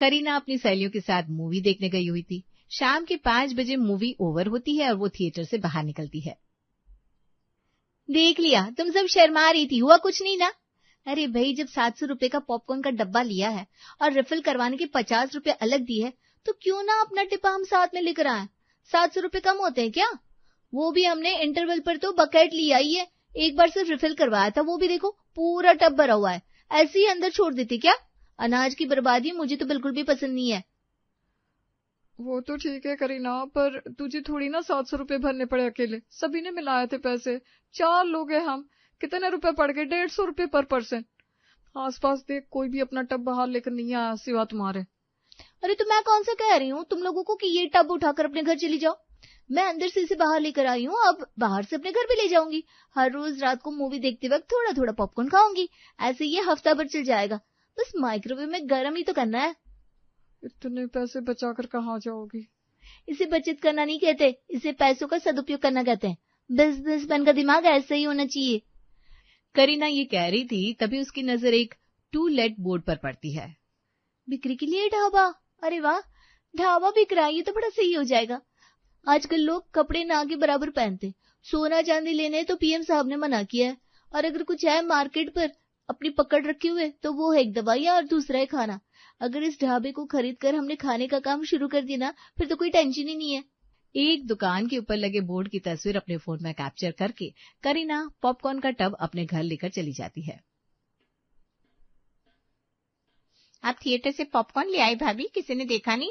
करीना अपनी सहेलियों के साथ मूवी देखने गई हुई थी। शाम के 5 बजे मूवी ओवर होती है और वो थिएटर से बाहर निकलती है। देख लिया, तुम सब शर्मा रही थी, हुआ कुछ नहीं ना? अरे भाई, जब 700 रुपए का पॉपकॉर्न का डब्बा लिया है और रिफिल करवाने के 50 रुपए अलग दिए है, तो क्यों ना अपना टिप्पा हम साथ में लेकर आए। 700 रुपए कम होते हैं क्या? वो भी हमने इंटरवल पर तो बकेट लिया ही है, एक बार सिर्फ रिफिल करवाया था, वो भी देखो पूरा टब भरा हुआ है, ऐसे ही अंदर छोड़ देती क्या? अनाज की बर्बादी मुझे तो बिल्कुल भी पसंद नहीं है। वो तो ठीक है करीना, पर तुझे थोड़ी ना 700 रुपए भरने पड़े अकेले, सभी ने मिलाए थे पैसे, 4 लोग हैं हम, कितने रुपए पड़ गए? 150 रुपए पर पर्सन। आसपास देख, कोई भी अपना टब बाहर लेकर नहीं आया सिवा तुम्हारे। अरे तो मैं कौन सा कह रही हूँ तुम लोगों को कि ये टब उठाकर अपने घर चली जाओ। मैं अंदर से इसे बाहर लेकर आई हूँ, अब बाहर से अपने घर भी ले जाऊंगी। हर रोज रात को मूवी देखते वक्त थोड़ा थोड़ा पॉपकॉर्न खाऊंगी, ऐसे ये हफ्ता भर चल जाएगा। बस माइक्रोवेव में गर्म ही तो करना है। इतने पैसे बचाकर कहाँ जाओगी? इसे बचत करना नहीं कहते, इसे पैसों का सदुपयोग करना कहते हैं। बिजनेसमैन का दिमाग ऐसा ही होना चाहिए। करीना ये कह रही थी, तभी उसकी नजर एक टू लेट बोर्ड पर पड़ती है। बिक्री के लिए ढाबा, अरे वाह, ढाबा बिक रहा है, ये तो बड़ा सही हो जाएगा। आजकल लोग कपड़े ना के बराबर पहनते, सोना चांदी लेने तो पीएम साहब ने मना किया है, और अगर कुछ है मार्केट पर अपनी पकड़ रखे हुए तो वो है एक दवाइयां और दूसरा है खाना। अगर इस ढाबे को खरीद कर हमने खाने का काम शुरू कर दिया ना, फिर तो कोई टेंशन ही नहीं है। एक दुकान के ऊपर लगे बोर्ड की तस्वीर अपने फोन में कैप्चर करके करीना पॉपकॉर्न का टब अपने घर लेकर चली जाती है। आप थिएटर से पॉपकॉर्न ले आई भाभी, किसी ने देखा नहीं?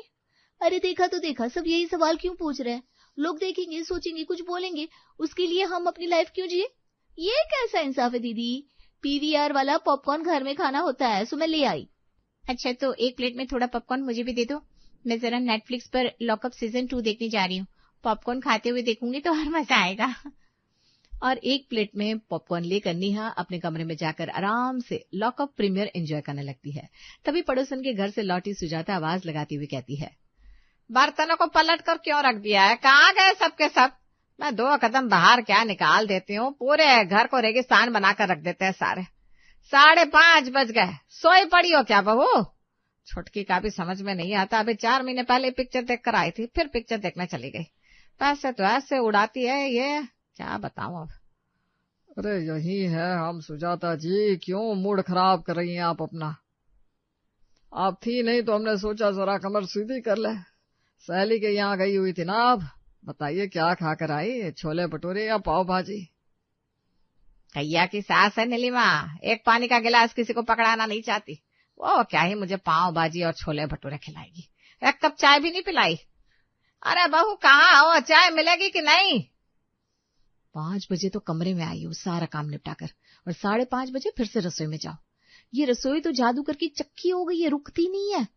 अरे देखा तो देखा, सब यही सवाल क्यों पूछ रहे हैं? लोग देखेंगे, सोचेंगे, कुछ बोलेंगे, उसके लिए हम अपनी लाइफ क्यों जिए? ये कैसा इंसाफ है दीदी? पीवीआर वाला पॉपकॉर्न घर में खाना होता है, सो मैं ले आई। अच्छा तो एक प्लेट में थोड़ा पॉपकॉर्न मुझे भी दे दो, मैं जरा नेटफ्लिक्स पर लॉकअप सीजन 2 देखने जा रही हूँ। पॉपकॉर्न खाते हुए देखूंगी तो और मजा आएगा। और एक प्लेट में पॉपकॉर्न लेकर नेहा अपने कमरे में जाकर आराम से लॉकअप प्रीमियर एंजॉय करने लगती है। तभी पड़ोसन के घर से लौटी सुजाता आवाज लगाती हुई कहती है, बर्तनों को पलट कर क्यों रख दिया है? कहाँ गए सबके सब? मैं 2 कदम बाहर क्या निकाल देती हूँ, पूरे घर को रेगिस्तान बनाकर रख देते हैं सारे। 5:30 बज गए, सोई पड़ी हो क्या बहू? छुटकी का भी समझ में नहीं आता, अभी 4 महीने पहले पिक्चर देख कर आई थी, फिर पिक्चर देखने चली गई। पैसे तो ऐसे उड़ाती है ये, क्या बताऊं अब। अरे यही है हम सुजाता जी, क्यों मूड खराब कर रही हैं आप अपना? आप थी नहीं तो हमने सोचा जरा कमर सीधी कर ले। सहेली के यहाँ गई हुई थी ना आप, बताइए क्या खा कर आई, छोले भटूरे या पाव भाजी? कैया की सास है नीलिमा, एक पानी का गिलास किसी को पकड़ाना नहीं चाहती, वो क्या ही मुझे पाव भाजी और छोले भटूरे खिलाएगी, एक कप चाय भी नहीं पिलाई। अरे बहू कहाँ हो, चाय मिलेगी कि नहीं? 5 बजे तो कमरे में आई हूँ सारा काम निपटाकर, और 5:30 बजे फिर से रसोई में जाओ। ये रसोई तो जादूगर की चक्की हो गई है, रुकती नहीं है।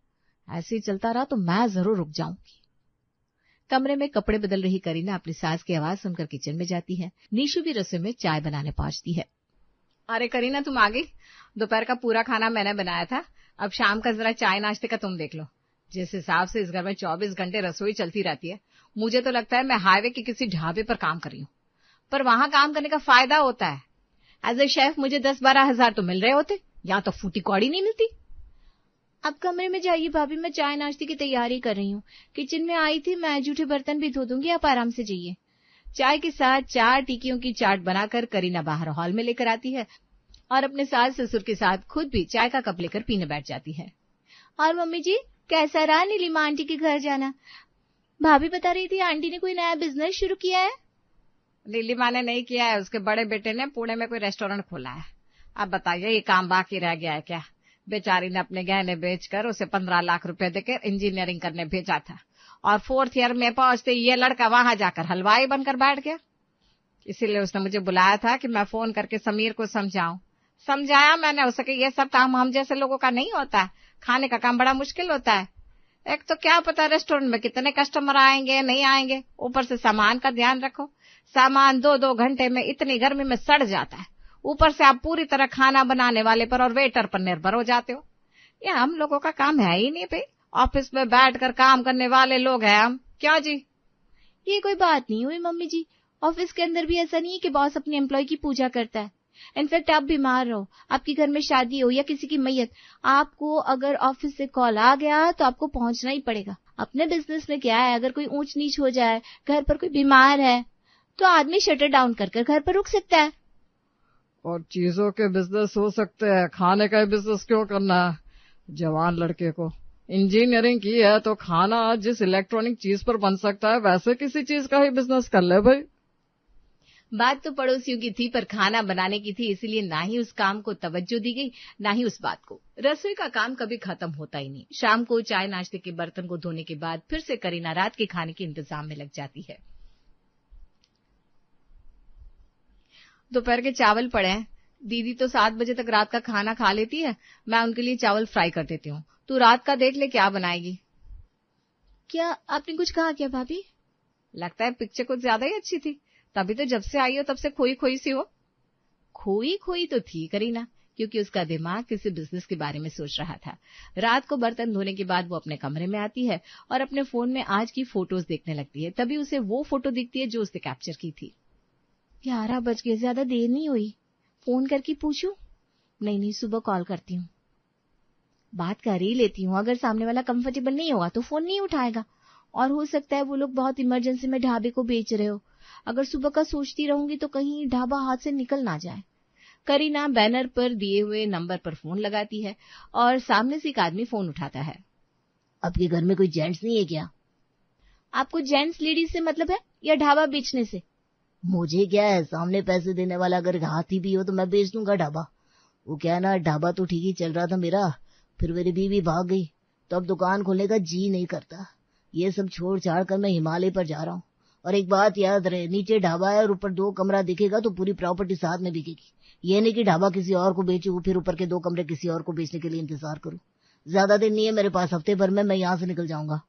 ऐसे ही चलता रहा तो मैं जरूर रुक जाऊंगी। कमरे में कपड़े बदल रही करीना अपनी सास की आवाज सुनकर किचन में जाती है। नीशू भी रसोई में चाय बनाने पहुंचती है। अरे करीना तुम आ गई, दोपहर का पूरा खाना मैंने बनाया था, अब शाम का जरा चाय नाश्ते का तुम देख लो। जिस हिसाब से इस घर में 24 घंटे रसोई चलती रहती है, मुझे तो लगता है मैं हाईवे के किसी ढाबे पर काम कर रही हूँ। पर वहां काम करने का फायदा होता है, एज ए शेफ मुझे 10-12 हजार तो मिल रहे होते, यहाँ तो फूटी कौड़ी नहीं मिलती। अब कमरे में जाइए भाभी, मैं चाय नाश्ते की तैयारी कर रही हूँ। किचन में आई थी मैं, जूठे बर्तन भी धो दूंगी, आप आराम से जाइए। चाय के साथ 4 टिकियों की चाट बनाकर करीना बाहर हॉल में लेकर आती है और अपने सास ससुर के साथ खुद भी चाय का कप लेकर पीने बैठ जाती है। और मम्मी जी, कैसा रहा नीलिमा आंटी के घर जाना? भाभी बता रही थी आंटी ने कोई नया बिजनेस शुरू किया है। नीलिमा ने नहीं किया है, उसके बड़े बेटे ने पुणे में कोई रेस्टोरेंट खोला है। अब बताइए ये काम बाकी रह गया है क्या? बेचारी ने अपने गहने बेचकर उसे 15 लाख रुपए देकर इंजीनियरिंग करने भेजा था, और 4th ईयर में पहुंचते ये लड़का वहां जाकर हलवाई बनकर बैठ गया। इसीलिए उसने मुझे बुलाया था कि मैं फोन करके समीर को समझाऊं। समझाया मैंने उसे कि ये सब काम हम जैसे लोगों का नहीं होता है, खाने का काम बड़ा मुश्किल होता है। एक तो क्या पता रेस्टोरेंट में कितने कस्टमर आएंगे नहीं आएंगे, ऊपर से सामान का ध्यान रखो, सामान 2-2 घंटे में इतनी गर्मी में सड़ जाता है, ऊपर से आप पूरी तरह खाना बनाने वाले पर और वेटर पर निर्भर हो जाते हो। ये हम लोगों का काम है ही नहीं भाई, ऑफिस में बैठकर काम करने वाले लोग हैं हम, क्यों जी? ये कोई बात नहीं हुई मम्मी जी, ऑफिस के अंदर भी ऐसा नहीं है कि बॉस अपने एम्प्लॉय की पूजा करता है। इनफैक्ट आप बीमार रहो, आपके घर में शादी हो या किसी की मैयत, आपको अगर ऑफिस से कॉल आ गया तो आपको पहुंचना ही पड़ेगा। अपने बिजनेस में क्या है, अगर कोई ऊंच नीच हो जाए, घर पर कोई बीमार है, तो आदमी शटर डाउन कर घर पर रुक सकता है। और चीजों के बिजनेस हो सकते हैं, खाने का बिजनेस क्यों करना है? जवान लड़के को इंजीनियरिंग की है तो खाना जिस इलेक्ट्रॉनिक चीज पर बन सकता है वैसे किसी चीज का ही बिजनेस कर ले भाई। बात तो पड़ोसियों की थी, पर खाना बनाने की थी, इसीलिए ना ही उस काम को तवज्जो दी गई, ना ही उस बात को। रसोई का काम कभी खत्म होता ही नहीं। शाम को चाय नाश्ते के बर्तन को धोने के बाद फिर से करीना रात के खाने के इंतजाम में लग जाती है। दोपहर के चावल पड़े हैं, दीदी तो 7 बजे तक रात का खाना खा लेती है, मैं उनके लिए चावल फ्राई कर देती हूँ। तू रात का देख ले क्या बनाएगी। क्या आपने कुछ कहा क्या भाभी? लगता है पिक्चर कुछ ज्यादा ही अच्छी थी, तभी तो जब से आई हो तब से खोई खोई सी हो। खोई खोई तो थी करीना, क्योंकि उसका दिमाग किसी बिजनेस के बारे में सोच रहा था। रात को बर्तन धोने के बाद वो अपने कमरे में आती है और अपने फोन में आज की फोटोज देखने लगती है। तभी उसे वो फोटो दिखती है जो उसने कैप्चर की थी। 11 बज गए, ज्यादा देर नहीं हुई, फोन करके पूछूं? नहीं, सुबह कॉल करती हूँ, बात कर ही लेती हूँ। अगर सामने वाला कंफर्टेबल नहीं होगा तो फोन नहीं उठाएगा, और हो सकता है वो लोग बहुत इमरजेंसी में ढाबे को बेच रहे हो। अगर सुबह का सोचती रहूंगी तो कहीं ढाबा हाथ से निकल ना जाए। करीना बैनर पर दिए हुए नंबर पर फोन लगाती है और सामने से एक आदमी फोन उठाता है। आपके घर में कोई जेंट्स नहीं है क्या? आपको जेंट्स लेडीज से मतलब है या ढाबा बेचने से? मुझे क्या है, सामने पैसे देने वाला अगर हाथी भी हो तो मैं बेच दूंगा ढाबा। वो क्या है ना, ढाबा तो ठीक ही चल रहा था मेरा, फिर मेरी बीवी भाग गई तो अब दुकान खोलने का जी नहीं करता। ये सब छोड़ छाड़ कर मैं हिमालय पर जा रहा हूँ। और एक बात याद रहे, नीचे ढाबा है और ऊपर 2 कमरा दिखेगा तो पूरी प्रॉपर्टी साथ में बिकेगी। ये नहीं कि ढाबा किसी और को बेचू फिर ऊपर के 2 कमरे किसी और को बेचने के लिए इंतजार करूँ। ज्यादा दिन नहीं है मेरे पास, हफ्ते भर में मैं यहाँ से निकल जाऊंगा।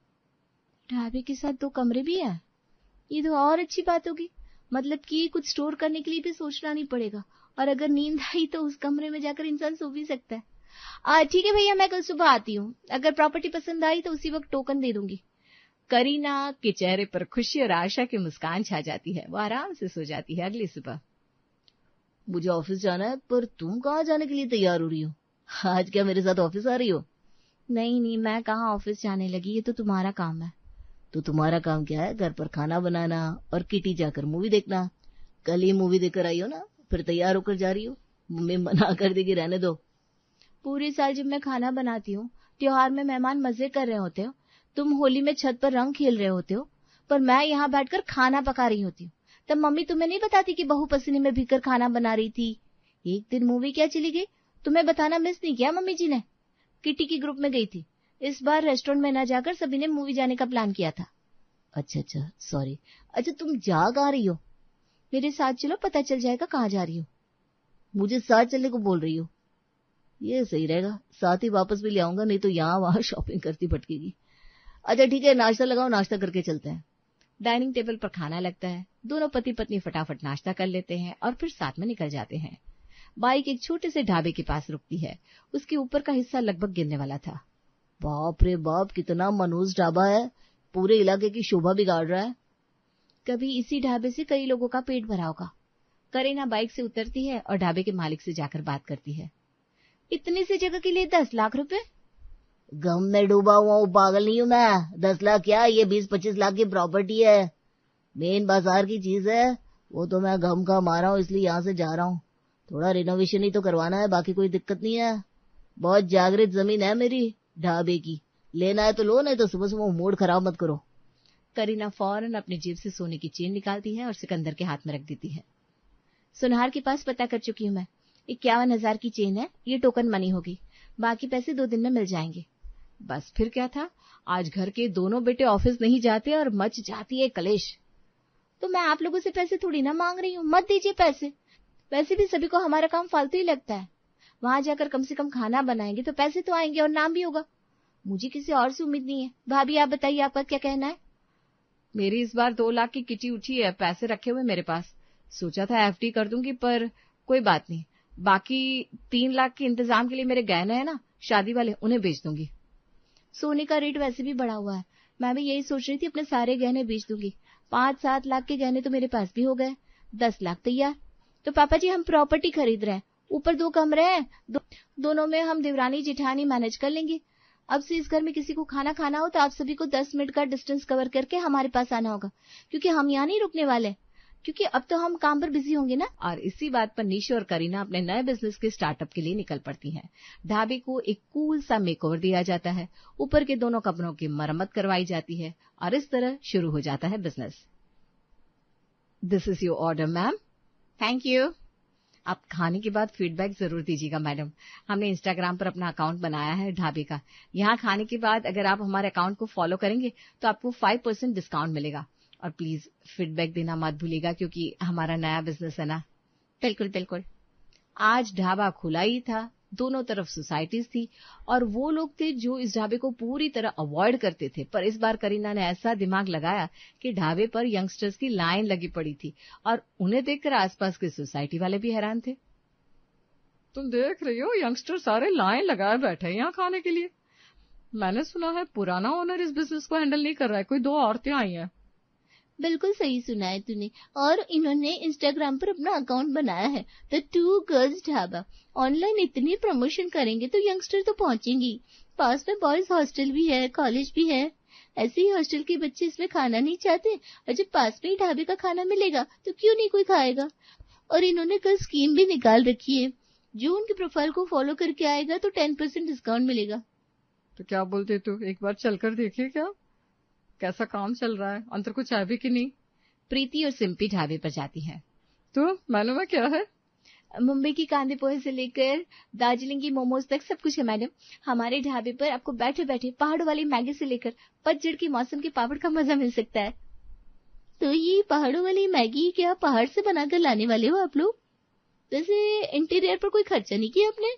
ढाबे के साथ 2 कमरे भी है, ये तो और अच्छी बात होगी। मतलब कि कुछ स्टोर करने के लिए भी सोचना नहीं पड़ेगा, और अगर नींद आई तो उस कमरे में जाकर इंसान सो भी सकता है। ठीक है भैया, मैं कल सुबह आती हूँ, अगर प्रॉपर्टी पसंद आई तो उसी वक्त टोकन दे दूंगी। करीना के चेहरे पर खुशी और आशा की मुस्कान छा जाती है। वो आराम से सो जाती है। अगली सुबह, मुझे ऑफिस जाना है, पर तुम कहाँ जाने के लिए तैयार हो रही हो? आज क्या मेरे साथ ऑफिस आ रही हो? नहीं, मैं कहाँ ऑफिस जाने लगी, ये तो तुम्हारा काम है। तो तुम्हारा काम क्या है? घर पर खाना बनाना और किटी जाकर मूवी देखना। कल ही मूवी देखकर आई हो ना, फिर तैयार होकर जा रही हो। मम्मी मना कर देगी, रहने दो। पूरे साल जब मैं खाना बनाती हूँ, त्योहार में मेहमान मजे कर रहे होते हो, तुम होली में छत पर रंग खेल रहे होते हो, पर मैं यहाँ बैठकर खाना पका रही होती हूँ। तब मम्मी तुम्हें नहीं बताती कि बहू पसीने में भीगकर खाना बना रही थी। एक दिन मूवी क्या चली गई, तुम्हें बताना मिस नहीं किया मम्मी जी ने। किटी की ग्रुप में गई थी, इस बार रेस्टोरेंट में न जाकर सभी ने मूवी जाने का प्लान किया था। अच्छा, सॉरी। अच्छा, तुम जा कहाँ रही हो? मेरे साथ चलो, पता चल जाएगा कहाँ जा रही हो। मुझे साथ चलने को बोल रही हो? ये सही रहेगा, साथ ही वापस भी ले आऊंगा, नहीं तो यहाँ वहां शॉपिंग करती भटकेगी। अच्छा ठीक है, नाश्ता लगाओ, नाश्ता करके चलते हैं। डाइनिंग टेबल पर खाना लगता है। दोनों पति पत्नी फटाफट नाश्ता कर लेते हैं और फिर साथ में निकल जाते हैं। बाइक एक छोटे से ढाबे के पास रुकती है। उसके ऊपर का हिस्सा लगभग गिरने वाला था। बाप रे बाप, कितना मनहूस ढाबा है, पूरे इलाके की शोभा बिगाड़ रहा है। कभी इसी ढाबे से कई लोगों का पेट भरा होगा। करीना बाइक से उतरती है और ढाबे के मालिक से जाकर बात करती है। इतनी सी जगह के लिए 10 लाख रुपए? गम में डूबा हुआ हूँ, पागल नहीं हूँ मैं। 10 लाख क्या, ये 20-25 लाख की प्रॉपर्टी है, मेन बाजार की चीज है। वो तो मैं गम का मारा हूँ, इसलिए यहाँ से जा रहा हूँ। थोड़ा रिनोवेशन ही तो करवाना है, बाकी कोई दिक्कत नहीं है। बहुत जागृत जमीन है मेरी ढाबे की, लेना है तो लो, नहीं तो सुबह सुबह मूड खराब मत करो। करीना फौरन अपनी जेब से सोने की चेन निकालती है और सिकंदर के हाथ में रख देती है। सुनहार के पास पता कर चुकी हूँ मैं, 51,000 की चेन है, ये टोकन मनी होगी, बाकी पैसे 2 दिन में मिल जाएंगे। बस फिर क्या था, आज घर के दोनों बेटे ऑफिस नहीं जाते और मच जाती है कलेश। तो मैं आप लोगों से पैसे थोड़ी ना मांग रही हूँ, मत दीजिए पैसे। वैसे भी सभी को हमारा काम फालतू ही लगता है, वहां जाकर कम से कम खाना बनाएंगे तो पैसे तो आएंगे और नाम भी होगा। मुझे किसी और से उम्मीद नहीं है। भाभी आप बताइए, आपका क्या कहना है? मेरी इस बार 2 लाख की किटी उठी है, पैसे रखे हुए मेरे पास। सोचा था एफडी कर दूंगी, पर कोई बात नहीं। बाकी 3 लाख के इंतजाम के लिए मेरे गहने हैं ना, शादी वाले, उन्हें बेच दूंगी। सोने का रेट वैसे भी बढ़ा हुआ है, मैं भी यही सोच रही थी, अपने सारे गहने बेच दूंगी। 5-7 लाख के गहने तो मेरे पास भी हो गए, 10 लाख तैयार। तो पापा जी हम प्रॉपर्टी खरीद रहे हैं, ऊपर 2 कमरे हैं, दोनों में हम देवरानी जेठानी मैनेज कर लेंगे। अब से इस घर में किसी को खाना खाना हो तो आप सभी को 10 मिनट का डिस्टेंस कवर करके हमारे पास आना होगा, क्योंकि हम यहाँ नहीं रुकने वाले, क्योंकि अब तो हम काम पर बिजी होंगे ना। और इसी बात पर निशु और करीना अपने नए बिजनेस के स्टार्टअप के लिए निकल पड़ती हैं। ढाबे को एक कूल सा मेकओवर दिया जाता है, ऊपर के दोनों कमरों की मरम्मत करवाई जाती है और इस तरह शुरू हो जाता है business. This is your order ma'am. Thank you. आप खाने के बाद फीडबैक जरूर दीजिएगा मैडम। हमने इंस्टाग्राम पर अपना अकाउंट बनाया है ढाबे का। यहाँ खाने के बाद अगर आप हमारे अकाउंट को फॉलो करेंगे तो आपको 5% डिस्काउंट मिलेगा। और प्लीज फीडबैक देना मत भूलिएगा, क्योंकि हमारा नया बिजनेस है ना। बिल्कुल बिल्कुल। आज ढाबा खुला ही था, दोनों तरफ सोसाइटीज थी और वो लोग थे जो इस ढाबे को पूरी तरह अवॉइड करते थे। पर इस बार करीना ने ऐसा दिमाग लगाया कि ढाबे पर यंगस्टर्स की लाइन लगी पड़ी थी और उन्हें देखकर आसपास के सोसाइटी वाले भी हैरान थे। तुम देख रही हो, यंगस्टर सारे लाइन लगाए बैठे हैं यहाँ खाने के लिए। मैंने सुना है पुराना ओनर इस बिजनेस को हैंडल नहीं कर रहा है, कोई 2 औरतें आई हैं। बिल्कुल सही सुना है तूने। और इन्होंने इंस्टाग्राम पर अपना अकाउंट बनाया है, द 2 गर्ल्स ढाबा। ऑनलाइन इतनी प्रमोशन करेंगे तो यंगस्टर तो पहुंचेंगी। पास में बॉयज हॉस्टल भी है, कॉलेज भी है। ऐसे ही हॉस्टल के बच्चे इसमें खाना नहीं चाहते, और जब पास में ही ढाबे का खाना मिलेगा तो क्यों नहीं कोई खाएगा। और इन्होंने कल स्कीम भी निकाल रखी है, जो उनके प्रोफाइल को फॉलो करके आएगा तो 10% डिस्काउंट मिलेगा। तो क्या बोलते तू, एक बार चलकर देखिए क्या कैसा काम चल रहा है, अंदर कुछ है भी कि नहीं। प्रीति और सिंपी ढाबे पर जाती है। तो मेनू में क्या है? मुंबई की कांदे पोहे से लेकर दार्जिलिंग की मोमोज तक सब कुछ है मैडम। हमारे ढाबे पर आपको बैठे बैठे पहाड़ों वाली मैगी से लेकर पतझड़ के मौसम के पापड़ का मजा मिल सकता है। तो ये पहाड़ों वाली मैगी क्या पहाड़ से बनाकर लाने वाले हो आप लोग? वैसे इंटीरियर पर कोई खर्चा नहीं किया आपने?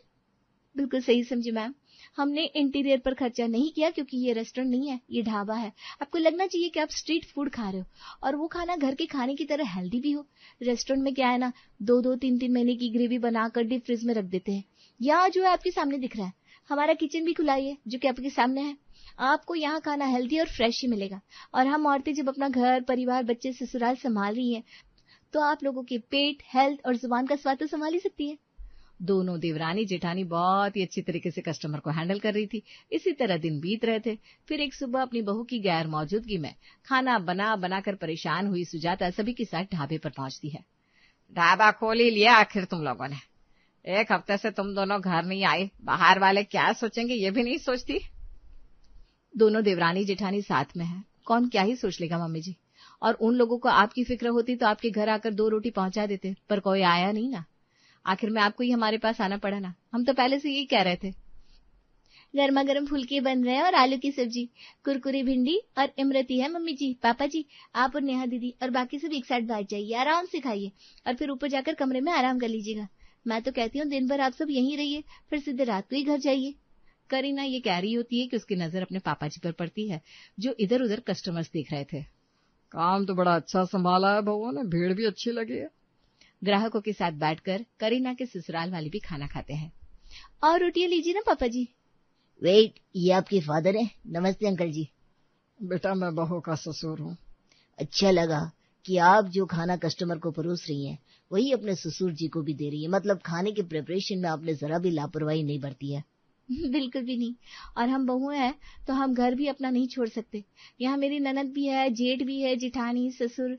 बिल्कुल सही समझे मैम, हमने इंटीरियर पर खर्चा नहीं किया, क्योंकि ये रेस्टोरेंट नहीं है, ये ढाबा है। आपको लगना चाहिए कि आप स्ट्रीट फूड खा रहे हो, और वो खाना घर के खाने की तरह हेल्दी भी हो। रेस्टोरेंट में क्या है ना, 2-2, 3-3 महीने की ग्रेवी बनाकर डीप फ्रीज में रख देते हैं। यहाँ जो है आपके सामने दिख रहा है, हमारा किचन भी खुला है जो कि आपके सामने है। आपको यहाँ खाना हेल्दी और फ्रेश ही मिलेगा। और हम औरतें जब अपना घर परिवार बच्चे ससुराल संभाल रही है तो आप लोगों के पेट, हेल्थ और जुबान का स्वाद तो संभाल ही सकती है। दोनों देवरानी जेठानी बहुत ही अच्छी तरीके से कस्टमर को हैंडल कर रही थी। इसी तरह दिन बीत रहे थे। फिर एक सुबह अपनी बहू की गैर मौजूदगी में खाना बना बनाकर परेशान हुई सुजाता सभी के साथ ढाबे पर पहुंचती है। ढाबा खोल ही लिया आखिर तुम लोगों ने। 1 हफ्ते से तुम दोनों घर नहीं आए, बाहर वाले क्या सोचेंगे ये भी नहीं सोचती। दोनों देवरानी जेठानी साथ में है, कौन क्या ही सोच लेगा मम्मी जी। और उन लोगों को आपकी फिक्र होती तो आपके घर आकर 2 रोटी पहुंचा देते, पर कोई आया नहीं ना। आखिर में आपको ही हमारे पास आना पड़ा ना। हम तो पहले से यही कह रहे थे। गर्मा गर्म फुलके बन रहे हैं और आलू की सब्जी, कुरकुरी भिंडी और इमरती है मम्मी जी। पापा जी आप और नेहा दीदी और बाकी सब एक साथ बैठ जाइए, आराम से खाइए और फिर ऊपर जाकर कमरे में आराम कर लीजिएगा। मैं तो कहती हूँ दिन भर आप सब यहीं रहिए, फिर सीधे रात को ही घर जाइए। करीना ये कह रही होती है कि उसकी नजर अपने पापा जी पर पड़ती है, जो इधर उधर कस्टमर्स देख रहे थे। काम तो बड़ा अच्छा संभाला है बहू ने, भीड़ भी अच्छी लगी है। ग्राहकों के साथ बैठकर करीना के ससुराल वाले भी खाना खाते हैं। और रोटियां लीजिए ना पापा जी। वेट, ये आपके फादर है? नमस्ते अंकल जी। बेटा मैं बहू का ससुर हूँ। अच्छा लगा कि आप जो खाना कस्टमर को परोस रही हैं वही अपने ससुर जी को भी दे रही है। मतलब खाने के प्रिपरेशन में आपने जरा भी लापरवाही नहीं बरती है। बिल्कुल भी नहीं। और हम बहू हैं तो हम घर भी अपना नहीं छोड़ सकते। यहाँ मेरी ननद भी है, जेठ भी है, जिठानी, ससुर,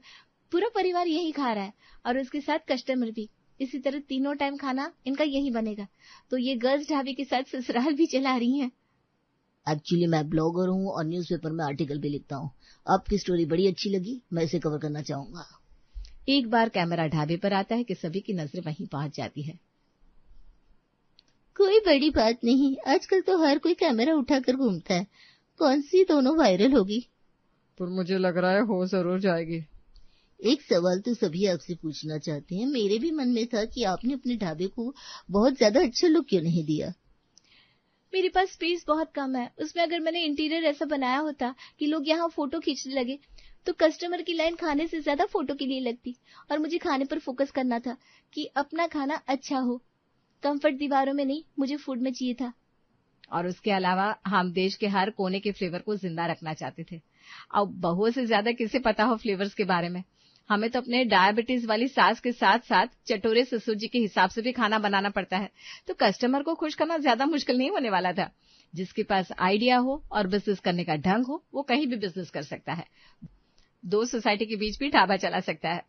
पूरा परिवार यही खा रहा है और उसके साथ कस्टमर भी। इसी तरह तीनों टाइम खाना इनका यही बनेगा। तो ये गर्ल्स ढाबे के साथ ससुराल भी चला रही हैं। एक्चुअली मैं ब्लॉगर हूँ और न्यूज़पेपर में आर्टिकल भी लिखता हूँ। आपकी स्टोरी बड़ी अच्छी लगी, मैं इसे कवर करना चाहूंगा। एक बार कैमरा ढाबे पर आता है कि सभी की नजरें वहीं पहुंच जाती है। कोई बड़ी बात नहीं, आजकल तो हर कोई कैमरा उठाकर घूमता है। कौन सी दोनों वायरल होगी? पर मुझे लग रहा है हो जरूर जाएगी। एक सवाल तो सभी आपसे पूछना चाहते हैं। मेरे भी मन में था कि आपने अपने ढाबे को बहुत ज्यादा अच्छा लुक क्यों नहीं दिया? मेरे पास स्पेस बहुत कम है। उसमें अगर मैंने इंटीरियर ऐसा बनाया होता कि लोग यहाँ फोटो खींचने लगे तो कस्टमर की लाइन खाने से ज्यादा फोटो के लिए लगती। और मुझे खाने पर फोकस करना था कि अपना खाना अच्छा हो। कंफर्ट दीवारों में नहीं, मुझे फूड में चाहिए था। और उसके अलावा हम देश के हर कोने के फ्लेवर को जिंदा रखना चाहते थे। अब बहुओं से ज्यादा किसे पता हो फ्लेवर्स के बारे में। हमें तो अपने डायबिटीज वाली सास के साथ साथ चटोरे ससुर जी के हिसाब से भी खाना बनाना पड़ता है, तो कस्टमर को खुश करना ज्यादा मुश्किल नहीं होने वाला था। जिसके पास आइडिया हो और बिजनेस करने का ढंग हो, वो कहीं भी बिजनेस कर सकता है। 2 सोसाइटी के बीच भी ढाबा चला सकता है।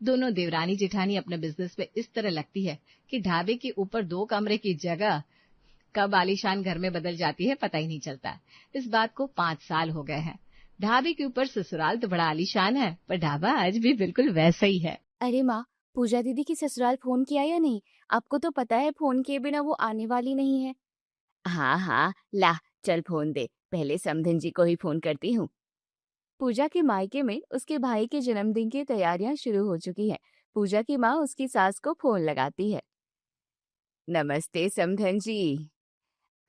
दोनों देवरानी जेठानी अपने बिजनेस में इस तरह लगती है कि ढाबे के ऊपर 2 कमरे की जगह कब आलीशान घर में बदल जाती है पता ही नहीं चलता। इस बात को 5 साल हो गए हैं। ढाबे के ऊपर ससुराल तो बड़ा आलीशान है, पर ढाबा आज भी बिल्कुल वैसा ही है। अरे माँ, पूजा दीदी की ससुराल फोन किया या नहीं? आपको तो पता है फोन किए बिना वो आने वाली नहीं है। हाँ हाँ, ला चल फोन दे, पहले समधन जी को ही फोन करती हूँ। पूजा के मायके में उसके भाई के जन्मदिन की तैयारियां शुरू हो चुकी हैं। पूजा की माँ उसकी सास को फोन लगाती है। नमस्ते समधन जी।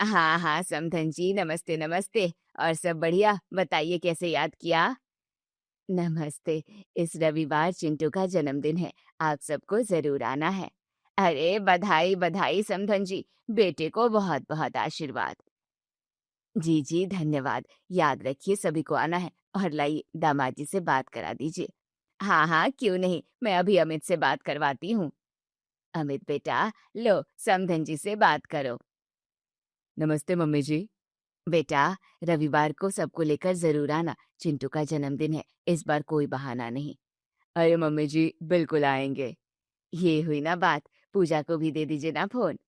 हाँ हाँ समधन जी, नमस्ते नमस्ते। और सब बढ़िया, बताइए कैसे याद किया? नमस्ते, इस रविवार चिंटू का जन्मदिन है, आप सबको जरूर आना है। अरे बधाई बधाई समधन जी, बेटे को बहुत बहुत आशीर्वाद। जी जी धन्यवाद, याद रखिए सभी को आना है। और लाइए दामाद जी से बात करा दीजिए। हाँ हाँ क्यों नहीं, मैं अभी अमित से बात करवाती हूँ। अमित बेटा, लो समधन जी से बात करो। नमस्ते मम्मी जी। बेटा, रविवार को सबको लेकर जरूर आना, चिंटू का जन्मदिन है, इस बार कोई बहाना नहीं। अरे मम्मी जी बिल्कुल आएंगे। ये हुई ना बात, पूजा को भी दे दीजिए ना फोन।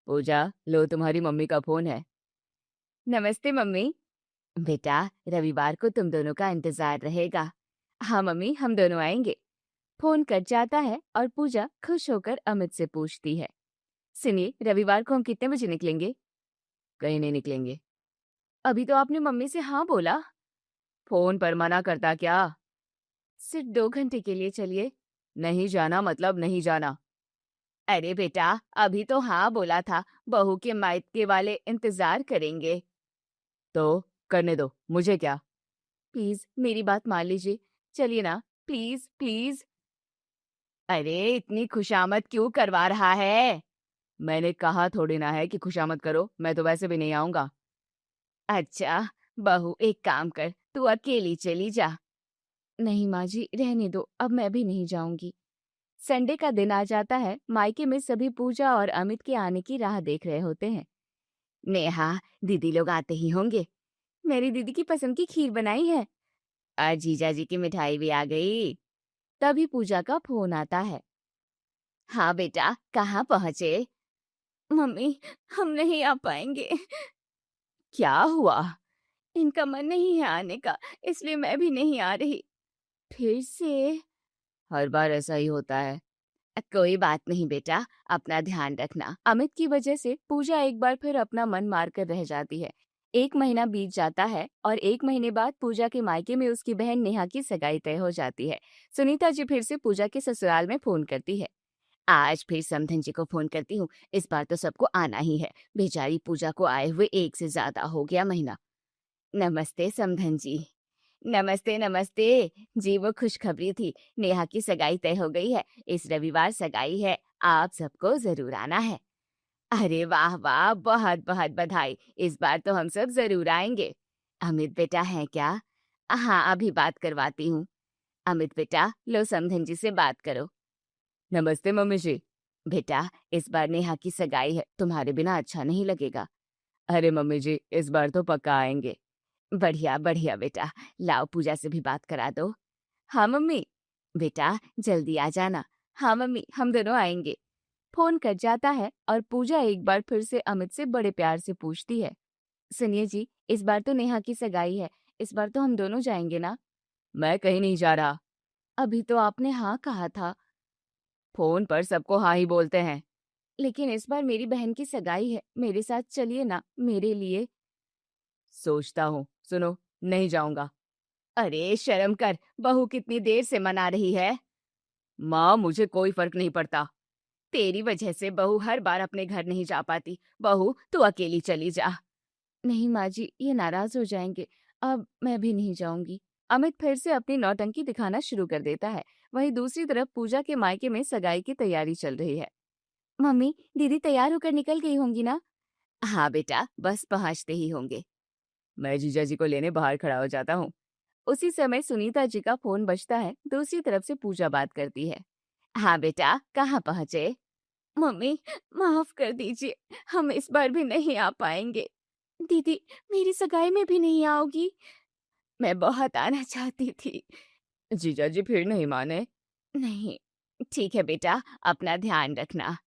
पूजा, लो तुम्हारी मम्मी का फोन है। नमस्ते मम्मी। बेटा, रविवार को तुम दोनों का इंतजार रहेगा। हाँ मम्मी, हम दोनों आएंगे। फोन कट जाता है और पूजा खुश होकर अमित से पूछती है, सुनिए रविवार को हम कितने बजे निकलेंगे? कहीं नहीं निकलेंगे। अभी तो आपने मम्मी से हाँ बोला। फोन पर मना करता क्या? सिर्फ 2 घंटे के लिए चलिए। नहीं जाना मतलब नहीं जाना। अरे बेटा, अभी तो हाँ बोला था, बहू के मायके वाले इंतजार करेंगे। तो करने दो, मुझे क्या। प्लीज मेरी बात मान लीजिए, चलिए ना, प्लीज प्लीज। अरे इतनी खुशामद क्यों करवा रहा है? मैंने कहा थोड़ी ना है कि खुशामद करो, मैं तो वैसे भी नहीं आऊंगा। अच्छा, बहू एक काम कर, तू अकेली चली जा। नहीं माँ जी, रहने दो, अब मैं भी नहीं जाऊंगी। संडे का दिन आ जाता है। मायके में सभी पूजा और अमित के आने की राह देख रहे होते हैं। नेहा, दीदी लोग आते ही होंगे। मेरी दीदी की पसंद की खीर बनाई है और जीजा जी की मिठाई भी आ गई। तभी पूजा का फोन आता है। हाँ बेटा, कहाँ पहुँचे? मम्मी, हम नहीं आ पाएंगे। क्या हुआ? इनका मन नहीं है आने का, इसलिए मैं भी नहीं आ रही। फिर से? हर बार ऐसा ही होता है। कोई बात नहीं बेटा, अपना ध्यान रखना। अमित की वजह से पूजा एक बार फिर अपना मन मार कर रह जाती है। 1 महीना बीत जाता है और 1 महीने बाद पूजा के मायके में उसकी बहन नेहा की सगाई तय हो जाती है। सुनीता जी फिर से पूजा के ससुराल में फोन करती है। आज फिर समधन जी को फोन करती हूँ, इस बार तो सबको आना ही है। बेचारी पूजा को आए हुए 1 से ज्यादा हो गया महीना। नमस्ते समधन जी। नमस्ते नमस्ते जी, वो खुशखबरी थी, नेहा की सगाई तय हो गई है। इस रविवार सगाई है, आप सबको जरूर आना है। अरे वाह वाह, बहुत बहुत बधाई, इस बार तो हम सब जरूर आएंगे। अमित बेटा है क्या? हाँ, अभी बात करवाती हूँ। अमित बेटा, लो समधन जी से बात करो। नमस्ते मम्मी जी। बेटा, इस बार नेहा की सगाई है, तुम्हारे बिना अच्छा नहीं लगेगा। अरे मम्मी जी, इस बार तो पक्का आएंगे। बढ़िया बढ़िया बेटा, लाओ पूजा से भी बात करा दो। हाँ मम्मी। बेटा जल्दी आ जाना। हाँ मम्मी, हम दोनों आएंगे। फोन कट जाता है और पूजा एक बार फिर से अमित से बड़े प्यार से पूछती है, सुनिए जी, इस बार तो नेहा की सगाई है, इस बार तो हम दोनों जाएंगे ना? मैं कहीं नहीं जा रहा। अभी तो आपने हाँ कहा था। फोन पर सबको हाँ ही बोलते हैं। लेकिन इस बार मेरी बहन की सगाई है, मेरे साथ चलिए ना, मेरे लिए। सोचता हूँ, सुनो, नहीं जाऊंगा। अरे शर्म कर, बहू कितनी देर से मना रही है। माँ, मुझे कोई फर्क नहीं पड़ता। तेरी वजह से बहू हर बार अपने घर नहीं जा पाती। बहू तू अकेली चली जा। नहीं माँ जी, ये नाराज हो जाएंगे, अब मैं भी नहीं जाऊंगी। अमित फिर से अपनी नौटंकी दिखाना शुरू कर देता है। वहीं दूसरी तरफ पूजा के मायके में सगाई की तैयारी चल रही है। मम्मी, दीदी तैयार होकर निकल गई होंगी ना? हाँ बेटा, बस पहुंचते ही होंगे। मैं जीजा जी को लेने बाहर खड़ा हो जाता हूँ। उसी समय सुनीता जी का फोन बजता है। दूसरी तरफ से पूजा बात करती है। हाँ बेटा, कहाँ पहुँचे? मम्मी, माफ कर दीजिए, हम इस बार भी नहीं आ पाएंगे। दीदी, मेरी सगाई में भी नहीं आओगी? मैं बहुत आना चाहती थी। जीजा जी फिर नहीं माने? नहीं। ठीक है बेटा, अपना ध्यान रखना।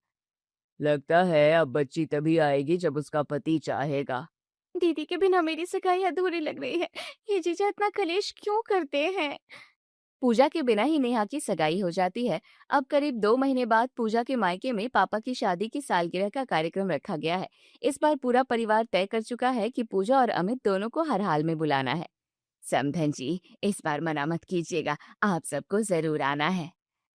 लगता है अब बच्ची तभी आएगी जब उसका पति चाहेगा। दीदी के बिना मेरी सगाई अधूरी लग रही है। ये जीजा इतना कलेश क्यों करते हैं? पूजा के बिना ही नेहा की सगाई हो जाती है। अब करीब 2 महीने बाद पूजा के मायके में पापा की शादी की सालगिरह का कार्यक्रम रखा गया है। इस बार पूरा परिवार तय कर चुका है कि पूजा और अमित दोनों को हर हाल में बुलाना है। समधन जी, इस बार मना मत कीजिएगा, आप सबको जरूर आना है।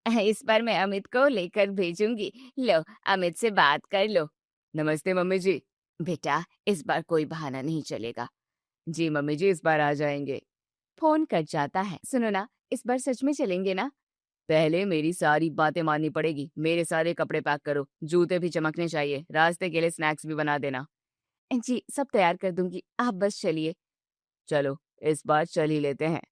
इस बार मैं अमित को लेकर भेजूंगी। लो, अमित से बात कर लो। नमस्ते मम्मी जी। बेटा, इस बार कोई बहाना नहीं चलेगा। जी मम्मी जी, इस बार आ जाएंगे। फोन कट जाता है। सुनो ना, इस बार सच में चलेंगे ना? पहले मेरी सारी बातें माननी पड़ेगी। मेरे सारे कपड़े पैक करो, जूते भी चमकने चाहिए, रास्ते के लिए स्नैक्स भी बना देना। जी, सब तैयार कर दूंगी, आप बस चलिए। चलो, इस बार चल ही लेते हैं।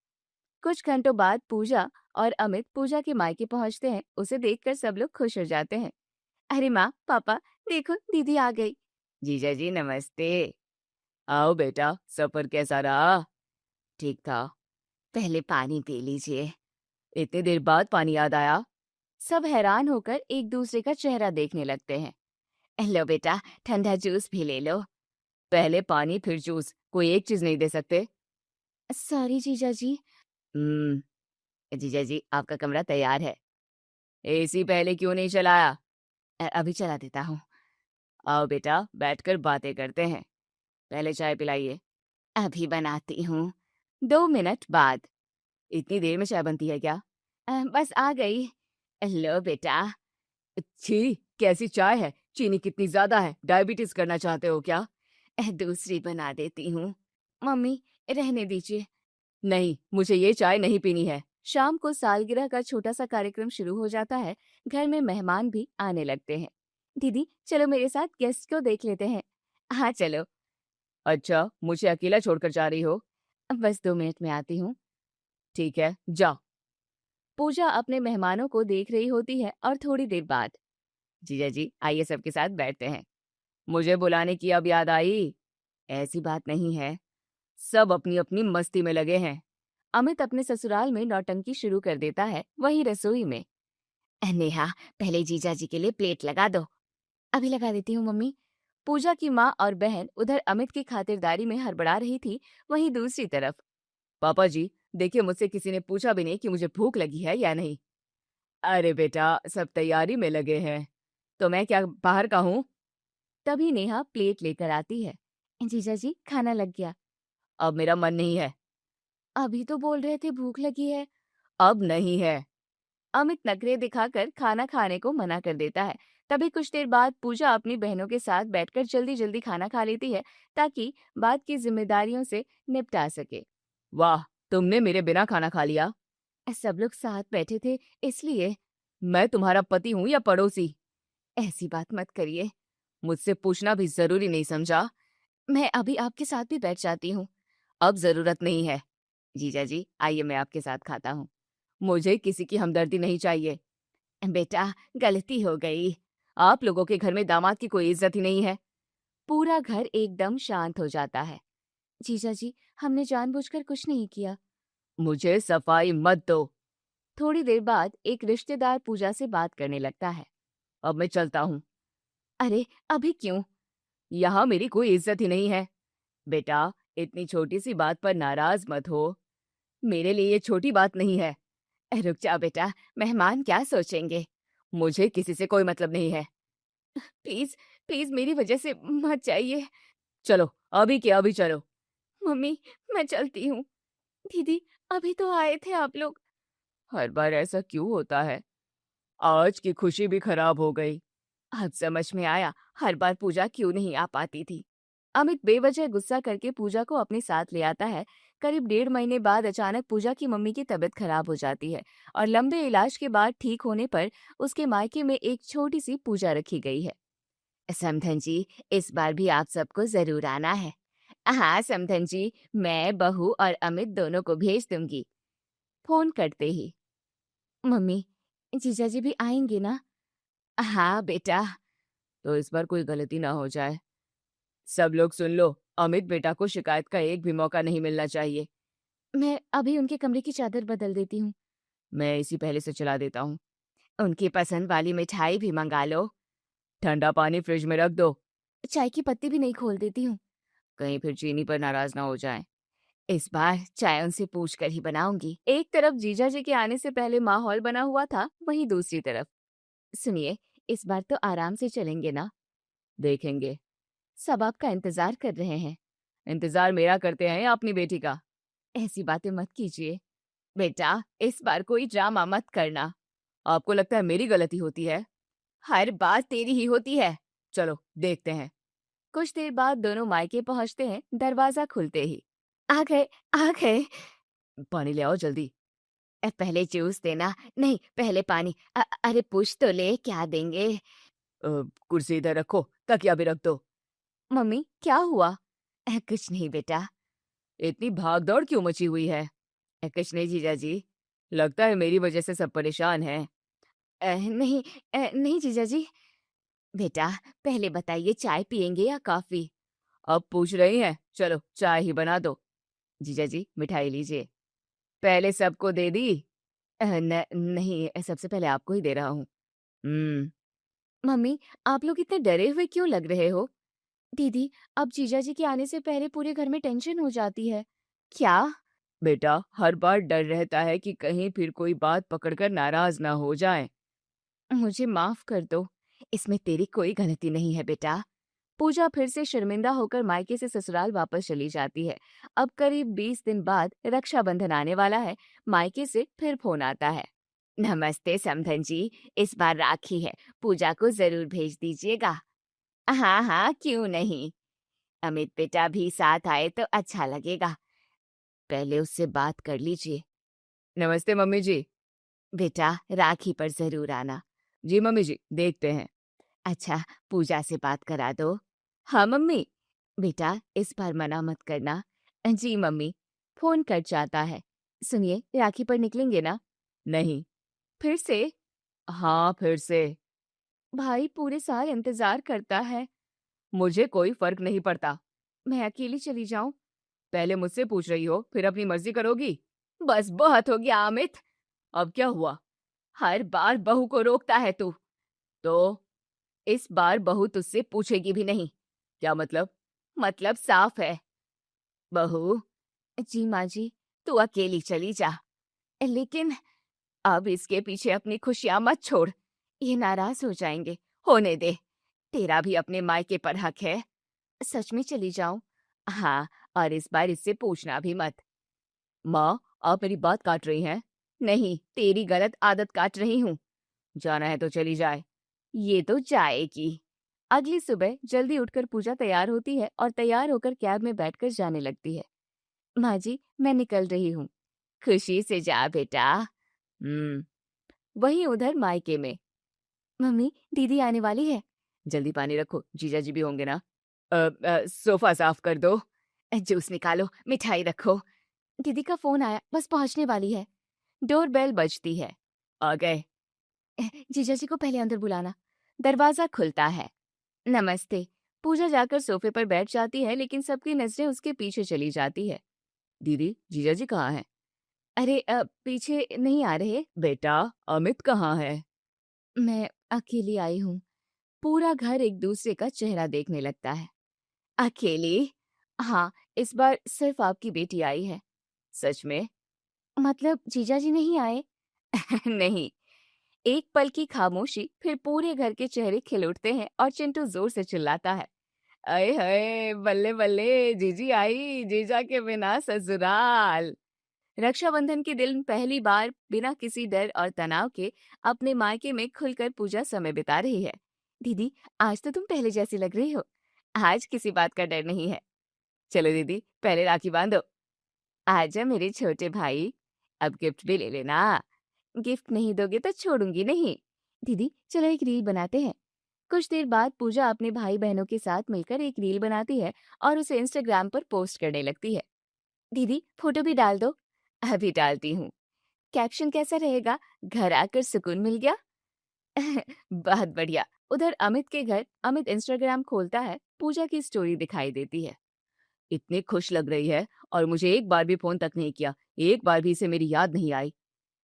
कुछ घंटों बाद पूजा और अमित पूजा के मायके पहुंचते हैं। उसे देखकर सब लोग खुश हो जाते हैं। अरे माँ, पापा, देखो दीदी आ गई। जीजा जी नमस्ते। आओ बेटा, सफर कैसा रहा? ठीक था। पहले पानी पी लीजिए। इतने देर बाद पानी याद आया? सब हैरान होकर एक दूसरे का चेहरा देखने लगते हैं। लो बेटा, ठंडा जूस भी ले लो। पहले पानी फिर जूस, कोई एक चीज नहीं दे सकते? सॉरी जीजा जी। जीजा जी, आपका कमरा तैयार है। एसी पहले क्यों नहीं चलाया? अभी चला देता हूँ। आओ बेटा, बैठकर बातें करते हैं। पहले चाय पिलाइए। अभी बनाती हूँ। 2 मिनट बाद। इतनी देर में चाय बनती है क्या? बस आ गई। लो बेटा। छी, कैसी चाय है? चीनी कितनी ज्यादा है, डायबिटीज करना चाहते हो क्या? दूसरी बना देती हूँ। मम्मी, रहने दीजिए। नहीं, मुझे ये चाय नहीं पीनी है। शाम को सालगिरह का छोटा सा कार्यक्रम शुरू हो जाता है। घर में मेहमान भी आने लगते हैं। दीदी, चलो मेरे साथ गेस्ट को देख लेते हैं। हाँ चलो। अच्छा, मुझे अकेला छोड़कर जा रही हो? बस 2 मिनट में आती हूँ। ठीक है, जा। पूजा अपने मेहमानों को देख रही होती है और थोड़ी देर बाद, जीजा जी आइए सबके साथ बैठते हैं। मुझे बुलाने की अब याद आई? ऐसी बात नहीं है, सब अपनी अपनी मस्ती में लगे हैं। अमित अपने ससुराल में नौटंकी शुरू कर देता है, वहीं रसोई में। नेहा, पहले जीजा जी के लिए प्लेट लगा दो। अभी लगा देती हूँ मम्मी। पूजा की माँ और बहन उधर अमित की खातिरदारी में हड़बड़ा रही थी, वहीं दूसरी तरफ, पापा जी देखिए, मुझसे किसी ने पूछा भी नहीं कि मुझे भूख लगी है या नहीं। अरे बेटा, सब तैयारी में लगे हैं, तो मैं क्या बाहर का हूँ? तभी नेहा प्लेट लेकर आती है। जीजा जी, खाना लग गया। अब मेरा मन नहीं है। अभी तो बोल रहे थे भूख लगी है। अब नहीं है। अमित नखरे दिखाकर खाना खाने को मना कर देता है। तभी कुछ देर बाद पूजा अपनी बहनों के साथ बैठकर जल्दी जल्दी खाना खा लेती है ताकि बाद की जिम्मेदारियों से निपटा सके। वाह, तुमने मेरे बिना खाना खा लिया? सब लोग साथ बैठे थे इसलिए। मैं तुम्हारा पति हूँ या पड़ोसी? ऐसी बात मत करिए, मुझसे पूछना भी जरूरी नहीं समझा। मैं अभी आपके साथ भी बैठ जाती हूँ। अब जरूरत नहीं है। जीजा जी आइए, मैं आपके साथ खाता हूँ। मुझे किसी की हमदर्दी नहीं चाहिए। बेटा, गलती हो गई। आप लोगों के घर में दामाद की कोई इज्जत ही नहीं है। पूरा घर एकदम शांत हो जाता है। जीजा जी, हमने जानबूझकर कुछ नहीं किया। मुझे सफाई मत दो। थोड़ी देर बाद एक रिश्तेदार पूजा से बात करने लगता है। अब मैं चलता हूँ। अरे, अभी क्यों? यहाँ मेरी कोई इज्जत ही नहीं है। बेटा, इतनी छोटी सी बात पर नाराज मत हो। मेरे लिए ये छोटी बात नहीं है। रुक जा बेटा, मेहमान क्या सोचेंगे? मुझे किसी से कोई मतलब नहीं है। प्लीज प्लीज मेरी वजह से मत जाइए। चलो, अभी के अभी चलो। मम्मी, मैं चलती हूँ। दीदी, अभी तो आए थे आप लोग। हर बार ऐसा क्यों होता है? आज की खुशी भी खराब हो गई। अब समझ में आया हर बार पूजा क्यों नहीं आ पाती थी। अमित बेवजह गुस्सा करके पूजा को अपने साथ ले आता है। करीब 1.5 महीने बाद अचानक पूजा की मम्मी की तबीयत खराब हो जाती है और लंबे इलाज के बाद ठीक होने पर उसके मायके में एक छोटी सी पूजा रखी गई है। समधन जी, इस बार भी आप सबको जरूर आना है। हाँ समधन जी, मैं बहू और अमित दोनों को भेज दूंगी। फोन करते ही, मम्मी जीजा जी भी आएंगे ना? हाँ बेटा। तो इस बार कोई गलती ना हो जाए। सब लोग सुन लो, अमित बेटा को शिकायत का एक भी मौका नहीं मिलना चाहिए। मैं अभी उनके कमरे की चादर बदल देती हूँ। मैं इसी पहले से चला देता हूँ। उनकी पसंद वाली मिठाई भी मंगा लो। ठंडा पानी फ्रिज में रख दो। चाय की पत्ती भी नहीं खोल देती हूँ, कहीं फिर चीनी पर नाराज ना हो जाए। इस बार चाय उनसे पूछ कर ही बनाऊंगी। एक तरफ जीजा जी के आने से पहले माहौल बना हुआ था, वहीं दूसरी तरफ, सुनिए, इस बार तो आराम से चलेंगे ना? देखेंगे। सब आपका इंतजार कर रहे हैं। इंतजार मेरा करते हैं या अपनी बेटी का? ऐसी बातें मत कीजिए बेटा, इस बार कोई ड्रामा मत करना। आपको लगता है मेरी गलती होती है? हर बार तेरी ही होती है। चलो देखते हैं। कुछ देर बाद दोनों मायके पहुंचते हैं। दरवाजा खुलते ही, आ गए, आ गए। पानी ले आओ जल्दी। पहले जूस देना। नहीं, पहले पानी। अरे पूछ तो ले, क्या देंगे? कुर्सी इधर रखो, तकिया भी रख दो। मम्मी क्या हुआ? कुछ नहीं बेटा। इतनी भाग दौड़ क्यों मची हुई है? कुछ नहीं जीजा जी, लगता है मेरी वजह से सब परेशान हैं। नहीं, नहीं जीजा जी। बेटा पहले बताइए, चाय पियेंगे या कॉफी? अब पूछ रही हैं, चलो चाय ही बना दो। जीजा जी मिठाई लीजिए। पहले सबको दे दी? नहीं, सबसे पहले आपको ही दे रहा हूँ। मम्मी आप लोग इतने डरे हुए क्यों लग रहे हो? दीदी, अब जीजा जी के आने से पहले पूरे घर में टेंशन हो जाती है। क्या? बेटा हर बार डर रहता है कि कहीं फिर कोई बात पकड़कर नाराज ना हो जाए। मुझे माफ कर दो, इसमें तेरी कोई गलती नहीं है बेटा। पूजा फिर से शर्मिंदा होकर मायके से ससुराल वापस चली जाती है। अब करीब 20 दिन बाद रक्षाबंधन आने वाला है। मायके से फिर फोन आता है। नमस्ते समधन जी, इस बार राखी है, पूजा को जरूर भेज दीजिएगा। हाँ हाँ, क्यों नहीं। अमित बेटा भी साथ आए तो अच्छा लगेगा, पहले उससे बात कर लीजिए। नमस्ते मम्मी जी। बेटा राखी पर जरूर आना। जी मम्मी जी, देखते हैं। अच्छा, पूजा से बात करा दो। हाँ मम्मी। बेटा इस बार मना मत करना। जी मम्मी। फोन कट जाता है। सुनिए, राखी पर निकलेंगे ना? नहीं। फिर से? हाँ फिर से। भाई पूरे साल इंतजार करता है। मुझे कोई फर्क नहीं पड़ता। मैं अकेली चली जाऊं? पहले मुझसे पूछ रही हो, फिर अपनी मर्जी करोगी? बस बहुत हो गया अमित। अब क्या हुआ? हर बार बहू को रोकता है तू। तो इस बार बहू तुझसे पूछेगी भी नहीं। क्या मतलब? मतलब साफ है। बहू। जी माँ जी, तू अकेली चली जा। लेकिन अब इसके पीछे अपनी खुशियां मत छोड़, ये नाराज हो जाएंगे। होने दे, तेरा भी अपने मायके पर हक है। सच में चली जाऊं? हाँ, और इस बार इससे पूछना भी मत। माँ, आप मेरी बात काट रही हैं? नहीं, तेरी गलत आदत काट रही हूँ। जाना है तो चली जाए। ये तो जाएगी। अगली सुबह जल्दी उठकर पूजा तैयार होती है और तैयार होकर कैब में बैठकर जाने लगती है। माँ जी, मैं निकल रही हूँ। खुशी से जा बेटा। वहीं उधर मायके में, मम्मी दीदी आने वाली है। जल्दी पानी रखो, जीजा जी भी होंगे ना। सोफा साफ कर दो। जूस निकालो, मिठाई रखो। दीदी का फोन आया, बस पहुंचने वाली है। डोरबेल बजती है। आ गए। जीजा जी को पहले अंदर बुलाना। दरवाजा खुलता है। नमस्ते। पूजा जाकर सोफे पर बैठ जाती है, लेकिन सबकी नजरें उसके पीछे चली जाती है। दीदी, जीजा जी कहाँ हैं? अरे पीछे नहीं आ रहे? बेटा अमित कहाँ है? मैं अकेली आई हूँ। पूरा घर एक दूसरे का चेहरा देखने लगता है। अकेली? हाँ, इस बार सिर्फ आपकी बेटी आई है। सच में? मतलब जीजा जी नहीं आए? नहीं। एक पल की खामोशी, फिर पूरे घर के चेहरे खिल उठते हैं और चिंटू जोर से चिल्लाता है। अये हये, बल्ले बल्ले, जीजी आई, जीजा के बिना ससुराल। रक्षाबंधन के दिन पहली बार बिना किसी डर और तनाव के अपने मायके में खुलकर पूजा समय बिता रही है। दीदी, आज तो तुम पहले जैसी लग रही हो। आज किसी बात का डर नहीं है। चलो दीदी, पहले राखी बांधो। आजा मेरे छोटे भाई, अब गिफ्ट भी ले लेना। गिफ्ट नहीं दोगे तो छोड़ूंगी नहीं। दीदी चलो एक रील बनाते हैं। कुछ देर बाद पूजा अपने भाई बहनों के साथ मिलकर एक रील बनाती है और उसे इंस्टाग्राम पर पोस्ट करने लगती है। दीदी फोटो भी डाल दो। अभी डालती हूँ। कैप्शन कैसा रहेगा? घर आकर सुकून मिल गया। बहुत बढ़िया। उधर अमित के घर अमित इंस्टाग्राम खोलता है, पूजा की स्टोरी दिखाई देती है। इतनी खुश लग रही है और मुझे एक बार भी फोन तक नहीं किया, एक बार भी इसे मेरी याद नहीं आई।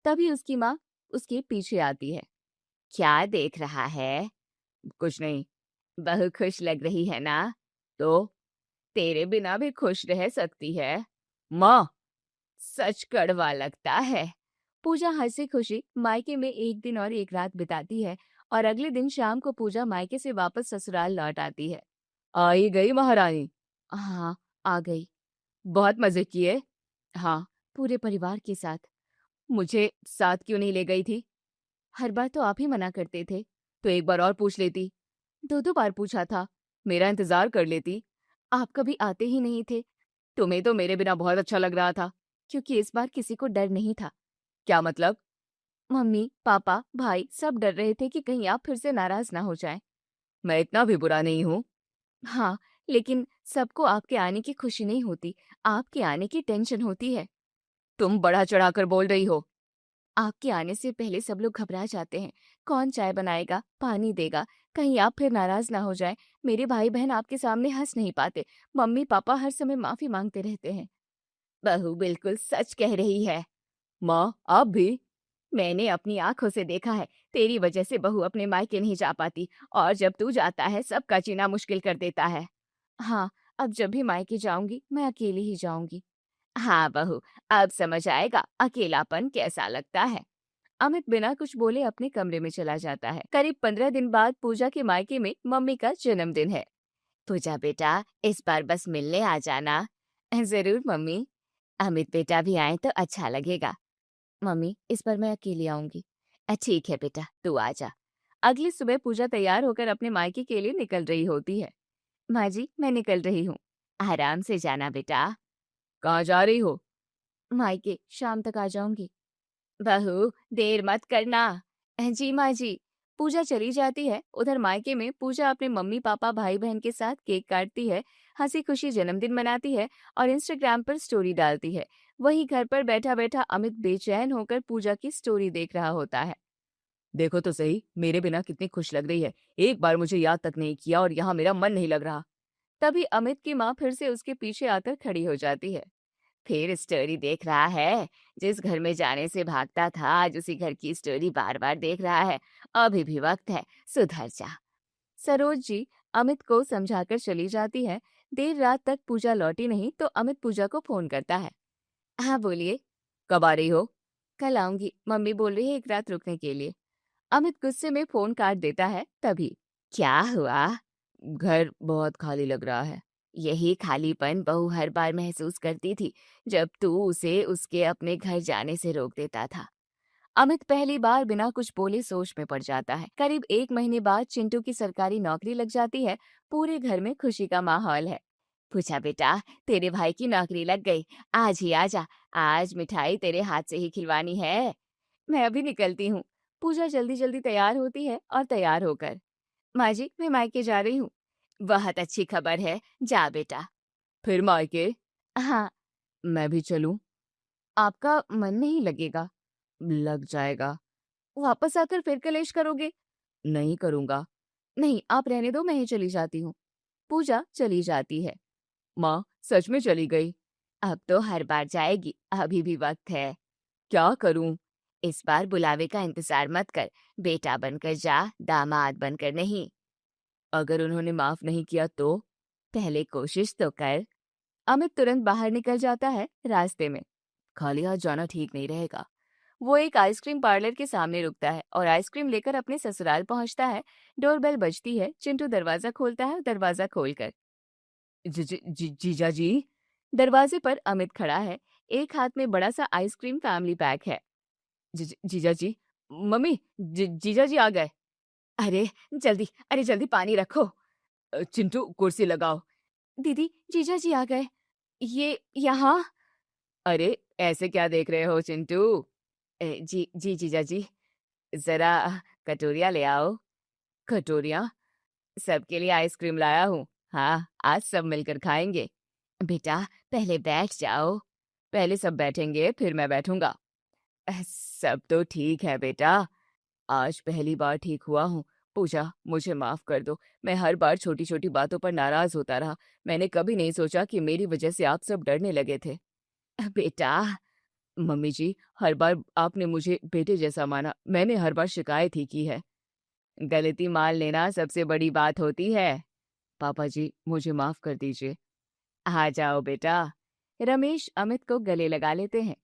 तभी उसकी माँ उसके पीछे आती है। क्या देख रहा है? कुछ नहीं। बहू खुश लग रही है ना? तो तेरे बिना भी खुश रह सकती है। माँ, सच कड़वा लगता है। पूजा हंसी खुशी मायके में एक दिन और एक रात बिताती है और अगले दिन शाम को पूजा मायके से वापस ससुराल लौट आती है। आई गई महारानी? हाँ, आ गई। बहुत मजे किए? हाँ, पूरे परिवार के साथ। मुझे साथ क्यों नहीं ले गई थी? हर बार तो आप ही मना करते थे। तो एक बार और पूछ लेती। दो दो बार पूछा था। मेरा इंतजार कर लेती। आप कभी आते ही नहीं थे। तुम्हें तो मेरे बिना बहुत अच्छा लग रहा था, क्योंकि इस बार किसी को डर नहीं था। क्या मतलब? मम्मी, पापा, भाई सब डर रहे थे कि कहीं आप फिर से नाराज ना हो जाएं। मैं इतना भी बुरा नहीं हूँ। हाँ, लेकिन सबको आपके आने की खुशी नहीं होती, आपके आने की टेंशन होती है। तुम बढ़ा चढ़ाकर बोल रही हो। आपके आने से पहले सब लोग घबरा जाते हैं। कौन चाय बनाएगा, पानी देगा, कहीं आप फिर नाराज ना हो जाएं। मेरे भाई बहन आपके सामने हंस नहीं पाते। मम्मी पापा हर समय माफी मांगते रहते हैं। बहू बिल्कुल सच कह रही है। माँ, आप भी? मैंने अपनी आंखों से देखा है, तेरी वजह से बहू अपने मायके नहीं जा पाती और जब तू जाता है सबका जीना मुश्किल कर देता है। हाँ, अब जब भी मायके जाऊंगी मैं अकेली ही जाऊंगी। हाँ बहू, अब समझ आएगा अकेलापन कैसा लगता है। अमित बिना कुछ बोले अपने कमरे में चला जाता है। करीब 15 दिन बाद पूजा के मायके में मम्मी का जन्मदिन है। पूजा बेटा, इस बार बस मिलने आ जाना। जरूर मम्मी। अमित बेटा भी आए तो अच्छा लगेगा। मम्मी, इस बार मैं अकेली आऊंगी। ठीक है बेटा, तू आ जा। अगली सुबह पूजा तैयार होकर अपने मायके के लिए निकल रही होती है। माँ जी, मैं निकल रही हूँ। आराम से जाना बेटा। कहाँ जा रही हो? मायके, शाम तक आ जाऊंगी। बहू, देर मत करना। जी माँ जी। पूजा चली जाती है। उधर मायके में पूजा अपने मम्मी पापा भाई बहन के साथ केक काटती है, हंसी खुशी जन्मदिन मनाती है और इंस्टाग्राम पर स्टोरी डालती है। वहीं घर पर बैठा बैठा अमित बेचैन होकर पूजा की स्टोरी देख रहा होता है। देखो तो सही, मेरे बिना कितनी खुश लग रही है। एक बार मुझे याद तक नहीं किया और यहाँ मेरा मन नहीं लग रहा। तभी अमित की माँ फिर से उसके पीछे आकर खड़ी हो जाती है। फिर स्टोरी देख रहा है? जिस घर में जाने से भागता था आज उसी घर की स्टोरी बार बार देख रहा है। अभी भी वक्त है, सुधर जा। सरोज जी अमित को समझाकर चली जाती है। देर रात तक पूजा लौटी नहीं तो अमित पूजा को फोन करता है। हाँ बोलिए। कब आ रही हो? कल आऊंगी, मम्मी बोल रही है एक रात रुकने के लिए। अमित गुस्से में फोन काट देता है। तभी क्या हुआ? घर बहुत खाली लग रहा है। यही खालीपन बहू हर बार महसूस करती थी जब तू उसे उसके अपने घर जाने से रोक देता था। अमित पहली बार बिना कुछ बोले सोच में पड़ जाता है। करीब 1 महीने बाद चिंटू की सरकारी नौकरी लग जाती है। पूरे घर में खुशी का माहौल है। पूछा बेटा, तेरे भाई की नौकरी लग गई, आज ही आजा। आज मिठाई तेरे हाथ से ही खिलवानी है। मैं अभी निकलती हूँ। पूजा जल्दी जल्दी तैयार होती है और तैयार होकर, माँ जी मैं मायके जा रही हूँ। बहुत अच्छी खबर है, जा बेटा। फिर मायके? हाँ। मैं भी चलूं? आपका मन नहीं लगेगा? लग जाएगा। वापस आकर फिर कलेश करोगे? नहीं करूंगा। नहीं, आप रहने दो, मैं ही चली जाती हूँ। पूजा चली जाती है। माँ, सच में चली गई? अब तो हर बार जाएगी, अभी भी वक्त है। क्या करूं? इस बार बुलावे का इंतजार मत कर, बेटा बनकर जा, दामाद बनकर नहीं। अगर उन्होंने माफ नहीं किया तो? पहले कोशिश तो कर। अमित तुरंत बाहर निकल जाता है। रास्ते में खाली हाथ जाना ठीक नहीं रहेगा। वो एक आइसक्रीम पार्लर के सामने रुकता है और आइसक्रीम लेकर अपने ससुराल पहुंचता है। डोरबेल बजती है। चिंटू दरवाजा खोलता है। दरवाजा खोलकर, जीजा जी। दरवाजे पर अमित खड़ा है। एक हाथ में बड़ा सा आइसक्रीम फैमिली पैक है। जीजा जी, मम्मी, जीजा जी आ गए। अरे जल्दी, अरे जल्दी पानी रखो। चिंटू कुर्सी लगाओ। दीदी, जीजा जी आ गए। ये यहाँ? अरे ऐसे क्या देख रहे हो चिंटू? जी जी जीजा जी, जरा कटोरिया ले आओ। कटोरिया? सबके लिए आइसक्रीम लाया हूँ। हाँ, आज सब मिलकर खाएंगे। बेटा पहले बैठ जाओ। पहले सब बैठेंगे फिर मैं बैठूंगा। सब तो ठीक है बेटा, आज पहली बार ठीक हुआ हूँ। पूजा, मुझे माफ कर दो। मैं हर बार छोटी छोटी बातों पर नाराज होता रहा। मैंने कभी नहीं सोचा कि मेरी वजह से आप सब डरने लगे थे। बेटा, मम्मी जी, हर बार आपने मुझे बेटे जैसा माना। मैंने हर बार शिकायत ही की है। गलती मान लेना सबसे बड़ी बात होती है। पापा जी, मुझे माफ कर दीजिए। आ जाओ बेटा। रमेश अमित को गले लगा लेते हैं।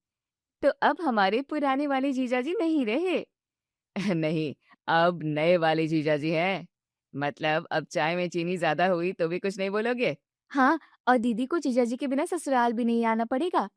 तो अब हमारे पुराने वाले जीजा जी नहीं रहे। नहीं, अब नए वाले जीजा जी हैं। मतलब अब चाय में चीनी ज्यादा हुई तो भी कुछ नहीं बोलोगे? हाँ, और दीदी को जीजा जी के बिना ससुराल भी नहीं आना पड़ेगा।